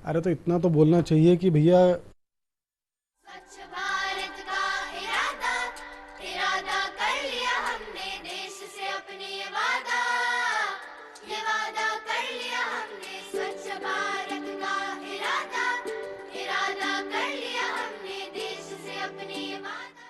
अरे तो इतना तो बोलना चाहिए कि भैया स्वच्छ भारत का इरादा इरादा कर लिया हमने देश से अपने ये वादा कर लिया हमने। स्वच्छ भारत का इरादा इरादा कर लिया हमने देश से अपने ये वादा।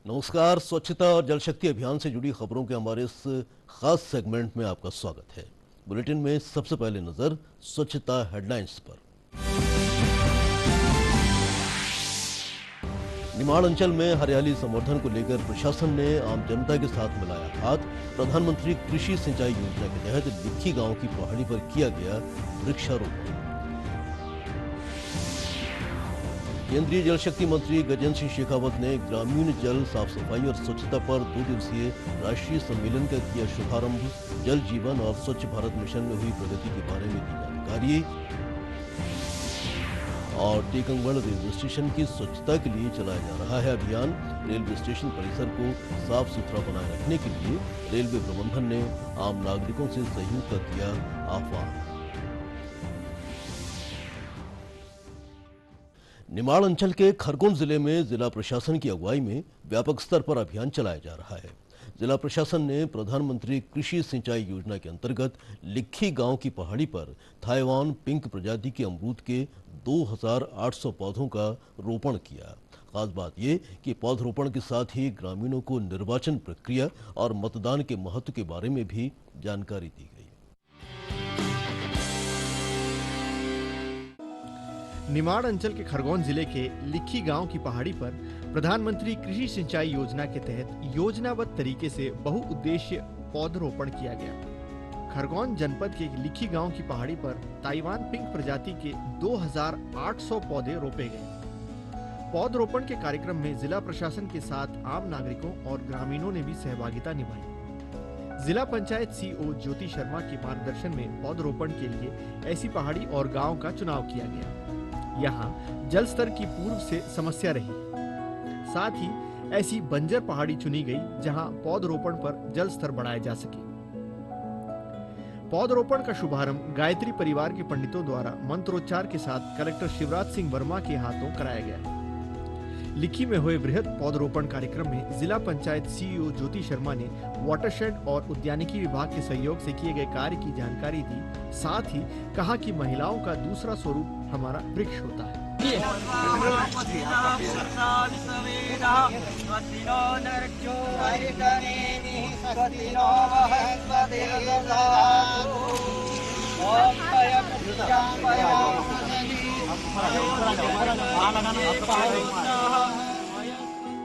नमस्कार। स्वच्छता और जल शक्ति अभियान से जुड़ी खबरों के हमारे इस खास सेगमेंट में आपका स्वागत है। बुलेटिन में सबसे पहले नजर स्वच्छता हेडलाइंस पर। निमाड़ अंचल में हरियाली संवर्धन को लेकर प्रशासन ने आम जनता के साथ मिलाया हाथ। प्रधानमंत्री कृषि सिंचाई योजना के तहत लिखी गांव की पहाड़ी पर किया गया वृक्षारोपण। केंद्रीय जल शक्ति मंत्री गजेंद्र सिंह शेखावत ने ग्रामीण जल साफ सफाई और स्वच्छता पर 2 दिवसीय राष्ट्रीय सम्मेलन का किया शुभारंभ। जल जीवन और स्वच्छ भारत मिशन में हुई प्रगति के बारे में दी जानकारी। और टीकमगढ़ रेलवे स्टेशन की स्वच्छता के लिए चलाया जा रहा है अभियान। रेलवे स्टेशन परिसर को साफ सुथरा बनाए रखने के लिए रेलवे प्रबंधन ने आम नागरिकों से सहयोग का किया आह्वान। निमाड़ अंचल के खरगोन जिले में जिला प्रशासन की अगुवाई में व्यापक स्तर पर अभियान चलाया जा रहा है। जिला प्रशासन ने प्रधानमंत्री कृषि सिंचाई योजना के अंतर्गत लिखी गांव की पहाड़ी पर थाईवान पिंक प्रजाति के अमरूद के 2800 पौधों का रोपण किया। खास बात यह कि पौधरोपण के साथ ही ग्रामीणों को निर्वाचन प्रक्रिया और मतदान के महत्व के बारे में भी जानकारी दी गई। निमाड़ अंचल के खरगोन जिले के लिखी गांव की पहाड़ी पर प्रधानमंत्री कृषि सिंचाई योजना के तहत योजनाबद्ध तरीके से बहुउद्देशीय पौधरोपण किया गया। खरगोन जनपद के लिखी गांव की पहाड़ी पर ताइवान पिंक प्रजाति के 2800 पौधे रोपे गए। पौधरोपण के कार्यक्रम में जिला प्रशासन के साथ आम नागरिकों और ग्रामीणों ने भी सहभागिता निभाई। जिला पंचायत सीओ ज्योति शर्मा के मार्गदर्शन में पौधरोपण के लिए ऐसी पहाड़ी और गांव का चुनाव किया गया। यहाँ जल स्तर की पूर्व से समस्या रही, साथ ही ऐसी बंजर पहाड़ी चुनी गई जहां पौधरोपण पर जल स्तर बढ़ाया जा सके। पौधरोपण का शुभारंभ गायत्री परिवार के पंडितों द्वारा मंत्रोच्चार के साथ कलेक्टर शिवराज सिंह वर्मा के हाथों कराया गया। लिखी में हुए वृहद पौधरोपण कार्यक्रम में जिला पंचायत सीईओ ज्योति शर्मा ने वाटरशेड और उद्यानिकी विभाग के सहयोग से किए गए कार्य की जानकारी दी। साथ ही कहा कि महिलाओं का दूसरा स्वरूप हमारा वृक्ष होता है।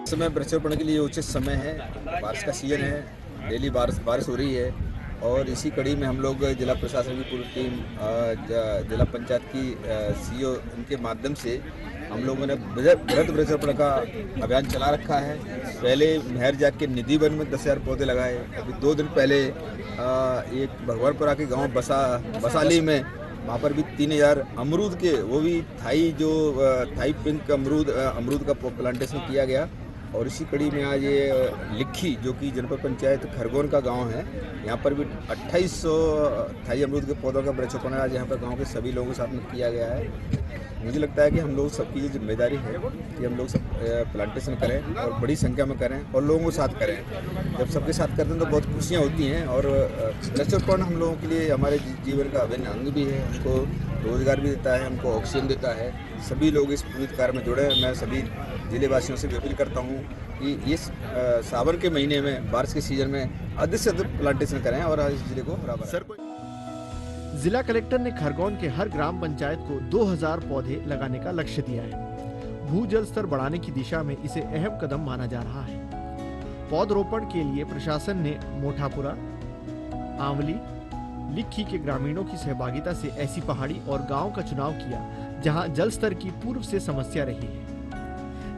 समय वृक्षारोपण के लिए उचित समय है। बारिश का सीजन है, डेली बारिश हो रही है और इसी कड़ी में हम लोग जिला प्रशासन की पूरी टीम, जिला पंचायत की सीईओ, इनके माध्यम से हम लोगों ने वृहद वृक्षारोपण का अभियान चला रखा है। पहले महर जाग के निधि वन में 10,000 पौधे लगाए। अभी 2 दिन पहले एक भगवानपुरा के गांव बसाली में वहाँ पर भी 3,000 अमरूद के, वो भी थाई पिंक अमरूद का प्लांटेशन किया गया। और इसी कड़ी में आज ये लिखी, जो कि जनपद पंचायत खरगोन का गांव है, यहाँ पर भी 2800 थाई अमरूद के पौधों का वृक्षारोपण आज यहाँ पर गांव के सभी लोगों के साथ में किया गया है। मुझे लगता है कि हम लोग सबकी ये जिम्मेदारी है कि हम लोग सब प्लांटेशन करें और बड़ी संख्या में करें और लोगों के साथ करें। जब सबके साथ करते हैं तो बहुत खुशियाँ होती हैं। और वृक्षारोपण हम लोगों के लिए हमारे जीवन का अभिन्न अंग भी है। हमको रोजगार भी देता है, हमको ऑक्सीजन देता है। सभी लोग इस पुनीत कार्य में जुड़े। मैं सभी जिले वासियों से भी अपील करता हूँ कि इस सावन के महीने में, बारिश के सीजन में अधिक से अधिक प्लांटेशन करें और इस जिले को हरा भरा। जिला कलेक्टर ने खरगोन के हर ग्राम पंचायत को 2000 पौधे लगाने का लक्ष्य दिया है। भूजल स्तर बढ़ाने की दिशा में इसे अहम कदम माना जा रहा है। पौधरोपण के लिए प्रशासन ने मोठापुरा, आंवली, लिखी के ग्रामीणों की सहभागिता से ऐसी पहाड़ी और गांव का चुनाव किया जहां जल स्तर की पूर्व से समस्या रही है।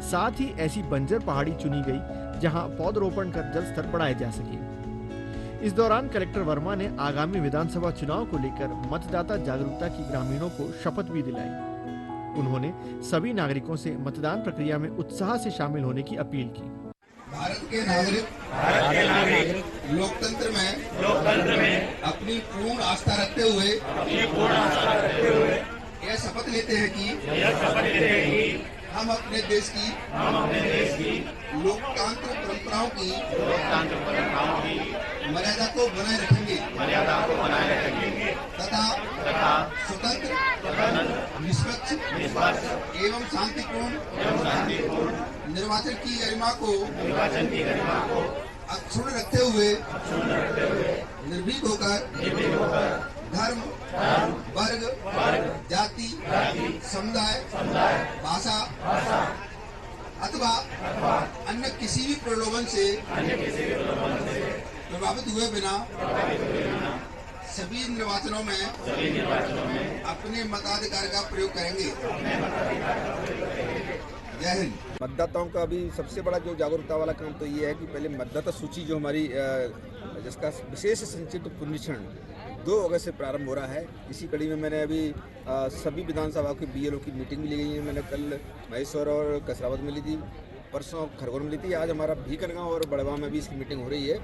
साथ ही ऐसी बंजर पहाड़ी चुनी गई जहां पौधरोपण कर जल स्तर बढ़ाया जा सके। इस दौरान कलेक्टर वर्मा ने आगामी विधानसभा चुनाव को लेकर मतदाता जागरूकता की ग्रामीणों को शपथ भी दिलाई। उन्होंने सभी नागरिकों से मतदान प्रक्रिया में उत्साह से शामिल होने की अपील की। भारत के नागरिक लोकतंत्र में अपनी पूर्ण आस्था रखते हुए यह शपथ लेते हैं कि हम अपने देश की लोकतांत्रिक परंपराओं की मर्यादा को बनाए रखेंगे तथा स्वतंत्र निष्पक्ष एवं शांतिपूर्ण निर्वाचन की गरिमा को अक्षुण्ण रखते हुए निर्भीक होकर धर्म, वर्ग, जाति, समुदाय, भाषा अथवा अन्य किसी भी प्रलोभन से प्रभावित हुए बिना सभी निर्वाचनों में अपने मताधिकार का प्रयोग करेंगे। जय हिंद। मतदाताओं का अभी सबसे बड़ा जो जागरूकता वाला काम तो ये है कि पहले मतदाता सूची जो हमारी जिसका विशेष संचित पुनरीक्षण 2 अगस्त से प्रारंभ हो रहा है। इसी कड़ी में मैंने अभी सभी विधानसभा की BLO की मीटिंग भी ली गई है। मैंने कल महेश्वर और कसरावत में ली थी, परसों खरगोन में ली थी, आज हमारा भीकरगांव और बड़वा में भी इसकी मीटिंग हो रही है।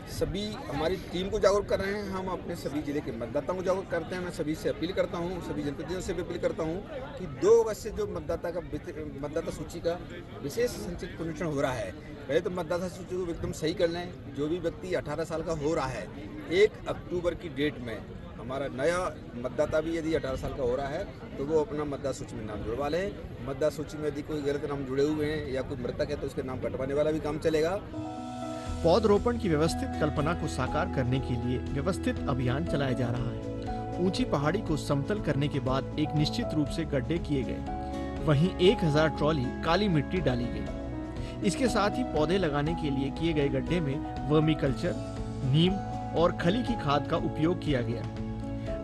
सभी हमारी टीम को जागरूक कर रहे हैं, हम अपने सभी जिले के मतदाताओं को जागरूक करते हैं। मैं सभी से अपील करता हूं, सभी जनप्रतिनिधियों से भी अपील करता हूं कि 2 अगस्त से जो मतदाता सूची का विशेष संचित पुनरीक्षण हो रहा है, पहले तो मतदाता सूची को एकदम सही कर लें। जो भी व्यक्ति 18 साल का हो रहा है, 1 अक्टूबर की डेट में हमारा नया मतदाता भी यदि 18 साल का हो रहा है तो वो अपना मतदाता सूची में नाम जुड़वा ले। मतदाता सूची में यदि कोई गलत नाम जुड़े हुए हैं या कोई मृतक है तो उसके नाम कटवाने वाला भी काम चलेगा। पौधरोपण की व्यवस्थित कल्पना को साकार करने के लिए व्यवस्थित अभियान चलाया जा रहा है। ऊंची पहाड़ी को समतल करने के बाद एक निश्चित रूप से गड्ढे किए गए, वहीं 1000 ट्रॉली काली मिट्टी डाली गई। इसके साथ ही पौधे लगाने के लिए किए गए गड्ढे में वर्मी कल्चर, नीम और खली की खाद का उपयोग किया गया।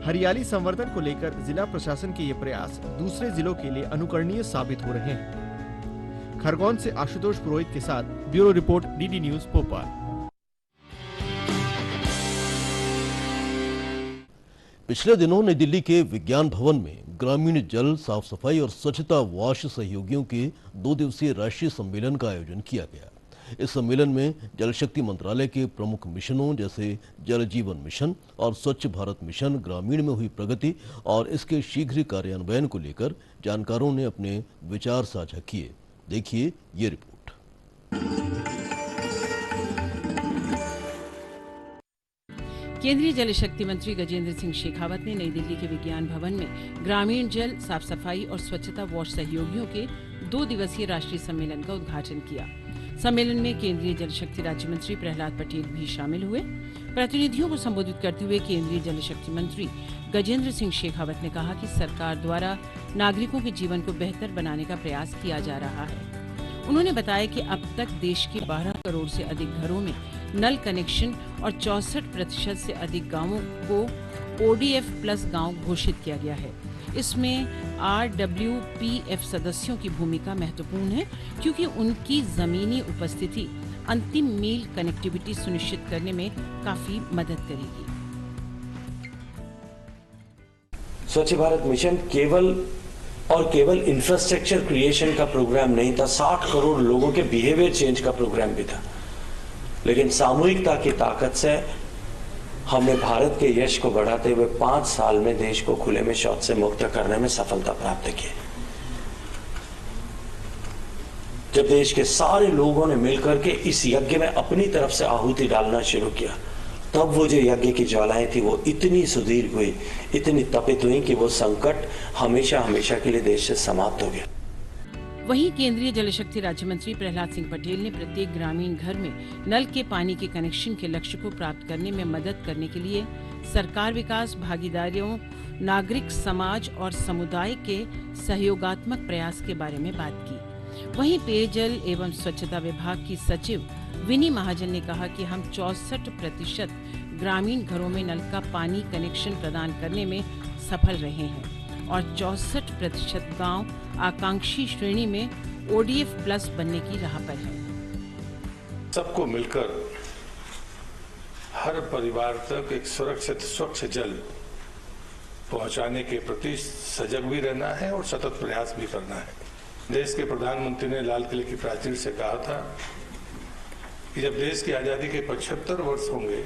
हरियाली संवर्धन को लेकर जिला प्रशासन के ये प्रयास दूसरे जिलों के लिए अनुकरणीय साबित हो रहे हैं। खरगोन से आशुतोष पुरोहित के साथ bureau report, DD news Bhopal. पिछले दिनों नई दिल्ली के विज्ञान भवन में ग्रामीण जल, साफ सफाई और स्वच्छता वॉश सहयोगियों के 2 दिवसीय राष्ट्रीय सम्मेलन का आयोजन किया गया। इस सम्मेलन में जल शक्ति मंत्रालय के प्रमुख मिशनों जैसे जल जीवन मिशन और स्वच्छ भारत मिशन ग्रामीण में हुई प्रगति और इसके शीघ्र कार्यान्वयन को लेकर जानकारों ने अपने विचार साझा किए। देखिए ये रिपोर्ट। केंद्रीय जल शक्ति मंत्री गजेंद्र सिंह शेखावत ने नई दिल्ली के विज्ञान भवन में ग्रामीण जल, साफ सफाई और स्वच्छता वॉश सहयोगियों के 2 दिवसीय राष्ट्रीय सम्मेलन का उद्घाटन किया। सम्मेलन में केंद्रीय जल शक्ति राज्य मंत्री प्रहलाद पटेल भी शामिल हुए। प्रतिनिधियों को संबोधित करते हुए केंद्रीय जल शक्ति मंत्री गजेंद्र सिंह शेखावत ने कहा कि सरकार द्वारा नागरिकों के जीवन को बेहतर बनाने का प्रयास किया जा रहा है। उन्होंने बताया कि अब तक देश के 12 करोड़ से अधिक घरों में नल कनेक्शन और 64% से अधिक गांवों को ODF प्लस गांव घोषित किया गया है। इसमें RWPF सदस्यों की भूमिका महत्वपूर्ण है क्योंकि उनकी जमीनी उपस्थिति अंतिम मील कनेक्टिविटी सुनिश्चित करने में काफी मदद करेगी। स्वच्छ भारत मिशन केवल इंफ्रास्ट्रक्चर क्रिएशन का प्रोग्राम नहीं था, 60 करोड़ लोगों के बिहेवियर चेंज का प्रोग्राम भी था। लेकिन सामूहिकता की ताकत से हमने भारत के यश को बढ़ाते हुए 5 साल में देश को खुले में शौच से मुक्त करने में सफलता प्राप्त की। जब देश के सारे लोगों ने मिलकर के इस यज्ञ में अपनी तरफ से आहुति डालना शुरू किया, तब वो जो यज्ञ की ज्वालाएं थी वो इतनी सुदीर्घ हुई, इतनी तपित हुई कि वो संकट हमेशा हमेशा के लिए देश से समाप्त हो गया। वहीं केंद्रीय जल शक्ति राज्य मंत्री प्रहलाद सिंह पटेल ने प्रत्येक ग्रामीण घर में नल के पानी के कनेक्शन के लक्ष्य को प्राप्त करने में मदद करने के लिए सरकार विकास, भागीदारियों, नागरिक समाज और समुदाय के सहयोगात्मक प्रयास के बारे में बात की। वहीं पेयजल एवं स्वच्छता विभाग की सचिव विनी महाजन ने कहा कि हम 64% ग्रामीण घरों में नल का पानी कनेक्शन प्रदान करने में सफल रहे हैं और 64% गांव आकांक्षी श्रेणी में ODF प्लस बनने की राह पर है। सबको मिलकर हर परिवार तक एक सुरक्षित स्वच्छ जल पहुंचाने के प्रति सजग भी रहना है और सतत प्रयास भी करना है। देश के प्रधानमंत्री ने लाल किले की प्राचीर से कहा था कि जब देश की आजादी के 75 वर्ष होंगे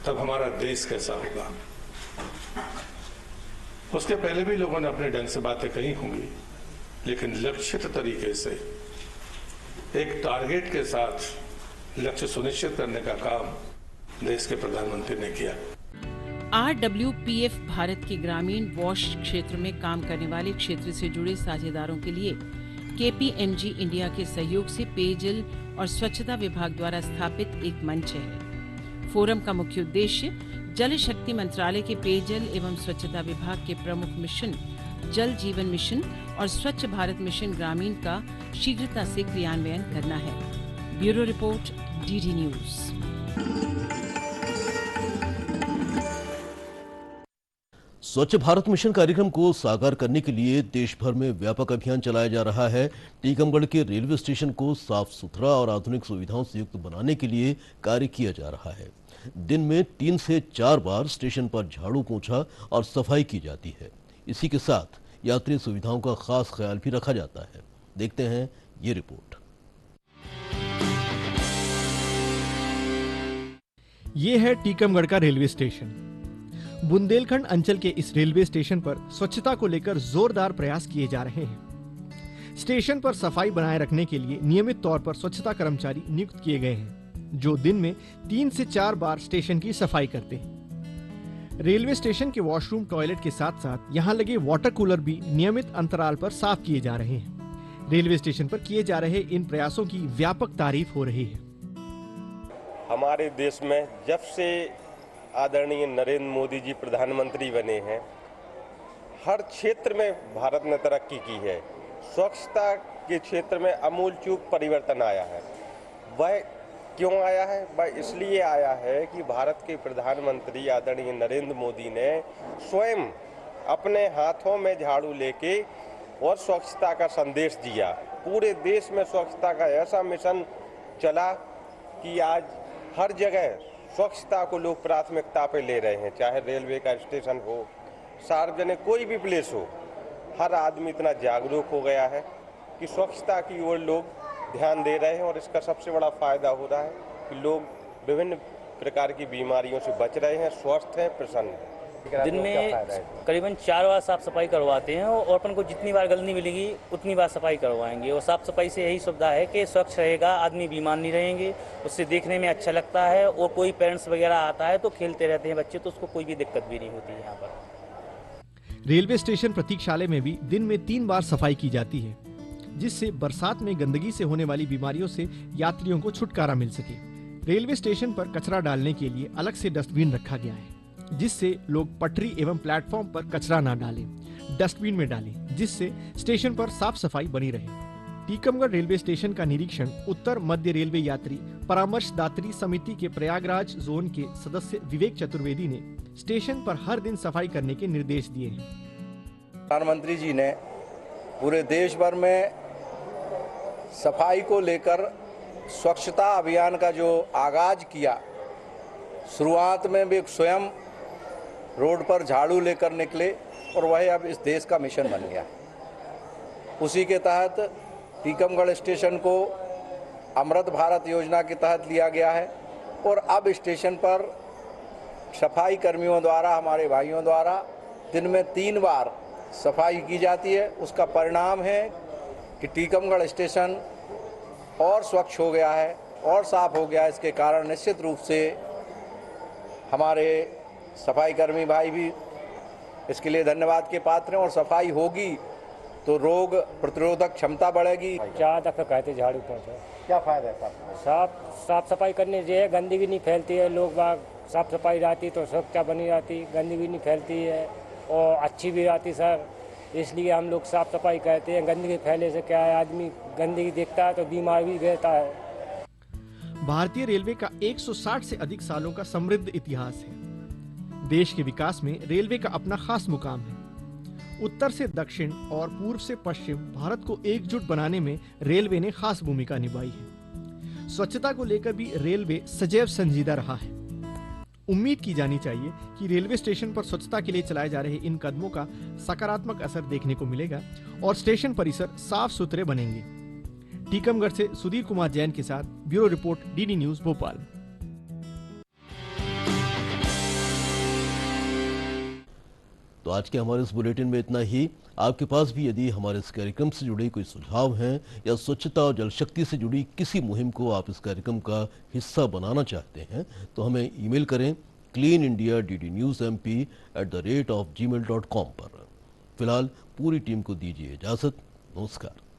तब हमारा देश कैसा होगा। उसके पहले भी लोगों ने अपने ढंग से बातें कही होंगी, लेकिन लक्षित तरीके से एक टारगेट के साथ लक्ष्य सुनिश्चित करने का काम देश के प्रधानमंत्री ने किया। RWPF भारत के ग्रामीण वॉश क्षेत्र में काम करने वाले क्षेत्र से जुड़े साझेदारों के लिए KPMG इंडिया के सहयोग से पेयजल और स्वच्छता विभाग द्वारा स्थापित एक मंच है। फोरम का मुख्य उद्देश्य जल शक्ति मंत्रालय के पेयजल एवं स्वच्छता विभाग के प्रमुख मिशन जल जीवन मिशन और स्वच्छ भारत मिशन ग्रामीण का शीघ्रता से क्रियान्वयन करना है। Bureau report, DD news. स्वच्छ भारत मिशन कार्यक्रम को साकार करने के लिए देश भर में व्यापक अभियान चलाया जा रहा है। टीकमगढ़ के रेलवे स्टेशन को साफ सुथरा और आधुनिक सुविधाओं से युक्त बनाने के लिए कार्य किया जा रहा है। दिन में 3 से 4 बार स्टेशन पर झाड़ू पोंछा और सफाई की जाती है। इसी के साथ यात्री सुविधाओं का खास ख्याल भी रखा जाता है। देखते हैं ये रिपोर्ट। ये है टीकमगढ़ का रेलवे स्टेशन। बुंदेलखंड अंचल के इस रेलवे स्टेशन पर स्वच्छता को लेकर जोरदार प्रयास किए जा रहे हैं। स्टेशन पर सफाई बनाए रखने के लिए नियमित तौर पर स्वच्छता कर्मचारी नियुक्त किए गए हैं, जो दिन में 3 से 4 बार स्टेशन की सफाई करते हैं। रेलवे स्टेशन के वॉशरूम, टॉयलेट के साथ साथ यहाँ लगे वाटर कूलर भी नियमित अंतराल पर साफ किए जा रहे हैं। रेलवे स्टेशन पर किए जा रहे इन प्रयासों की व्यापक तारीफ हो रही है। हमारे देश में जब से आदरणीय नरेंद्र मोदी जी प्रधानमंत्री बने हैं, हर क्षेत्र में भारत ने तरक्की की है। स्वच्छता के क्षेत्र में आमूलचूल परिवर्तन आया है। वह क्यों आया है? वह इसलिए आया है कि भारत के प्रधानमंत्री आदरणीय नरेंद्र मोदी ने स्वयं अपने हाथों में झाड़ू लेके और स्वच्छता का संदेश दिया। पूरे देश में स्वच्छता का ऐसा मिशन चला कि आज हर जगह स्वच्छता को लोग प्राथमिकता पे ले रहे हैं। चाहे रेलवे का स्टेशन हो, सार्वजनिक कोई भी प्लेस हो, हर आदमी इतना जागरूक हो गया है कि स्वच्छता की ओर लोग ध्यान दे रहे हैं और इसका सबसे बड़ा फायदा हो रहा है कि लोग विभिन्न प्रकार की बीमारियों से बच रहे हैं, स्वस्थ हैं, प्रसन्न हैं। दिन में करीबन 4 बार साफ सफाई करवाते हैं और अपन को जितनी बार गंदगी मिलेगी उतनी बार सफाई करवाएंगे। और साफ सफाई से यही सुविधा है कि स्वच्छ रहेगा, आदमी बीमार नहीं रहेंगे, उससे देखने में अच्छा लगता है। और कोई पेरेंट्स वगैरह आता है तो खेलते रहते हैं बच्चे, तो उसको कोई भी दिक्कत भी नहीं होती है। यहाँ पर रेलवे स्टेशन प्रतीक्षालय में भी दिन में 3 बार सफाई की जाती है, जिससे बरसात में गंदगी से होने वाली बीमारियों से यात्रियों को छुटकारा मिल सके। रेलवे स्टेशन पर कचरा डालने के लिए अलग से डस्टबिन रखा गया है, जिससे लोग पटरी एवं प्लेटफॉर्म पर कचरा ना डालें, डस्टबिन में डालें, जिससे स्टेशन पर साफ सफाई बनी रहे। टीकमगढ़ रेलवे स्टेशन का निरीक्षण उत्तर मध्य रेलवे यात्री परामर्शदात्री समिति के प्रयागराज जोन के सदस्य विवेक चतुर्वेदी ने स्टेशन पर हर दिन सफाई करने के निर्देश दिए हैं। प्रधानमंत्री जी ने पूरे देश भर में सफाई को लेकर स्वच्छता अभियान का जो आगाज किया, शुरुआत में भी स्वयं रोड पर झाड़ू लेकर निकले और वह अब इस देश का मिशन बन गया। उसी के तहत टीकमगढ़ स्टेशन को अमृत भारत योजना के तहत लिया गया है और अब स्टेशन पर सफाई कर्मियों द्वारा, हमारे भाइयों द्वारा दिन में 3 बार सफाई की जाती है। उसका परिणाम है कि टीकमगढ़ स्टेशन और स्वच्छ हो गया है और साफ हो गया है। इसके कारण निश्चित रूप से हमारे सफाई कर्मी भाई भी इसके लिए धन्यवाद के पात्र हैं। और सफाई होगी तो रोग प्रतिरोधक क्षमता बढ़ेगी। क्या दफा कहते झाड़ू पोंछा, क्या फायदा है? साफ सफाई करने से गंदगी नहीं फैलती है, लोग बाग साफ सफाई रहती तो स्वच्छता बनी रहती, गंदगी नहीं फैलती है और अच्छी भी रहती सर। इसलिए हम लोग साफ सफाई कहते हैं। गंदगी फैलने से क्या है, आदमी गंदगी देखता है तो बीमार भी रहता है। भारतीय रेलवे का 160 से अधिक सालों का समृद्ध इतिहास है। देश के विकास में रेलवे का अपना खास मुकाम है। उत्तर से दक्षिण और पूर्व से पश्चिम भारत को एकजुट बनाने में रेलवे ने खास भूमिका निभाई है। स्वच्छता को लेकर भी रेलवे सदैव संजीदा रहा है। उम्मीद की जानी चाहिए कि रेलवे स्टेशन पर स्वच्छता के लिए चलाए जा रहे इन कदमों का सकारात्मक असर देखने को मिलेगा और स्टेशन परिसर साफ सुथरे बनेंगे। टीकमगढ़ से सुधीर कुमार जैन के साथ bureau report, DD news Bhopal. तो आज के हमारे इस बुलेटिन में इतना ही। आपके पास भी यदि हमारे इस कार्यक्रम से जुड़े कोई सुझाव हैं या स्वच्छता और जल शक्ति से जुड़ी किसी मुहिम को आप इस कार्यक्रम का हिस्सा बनाना चाहते हैं तो हमें ईमेल करें cleanindiaddnewsmp@gmail.com पर। फिलहाल पूरी टीम को दीजिए इजाजत। नमस्कार।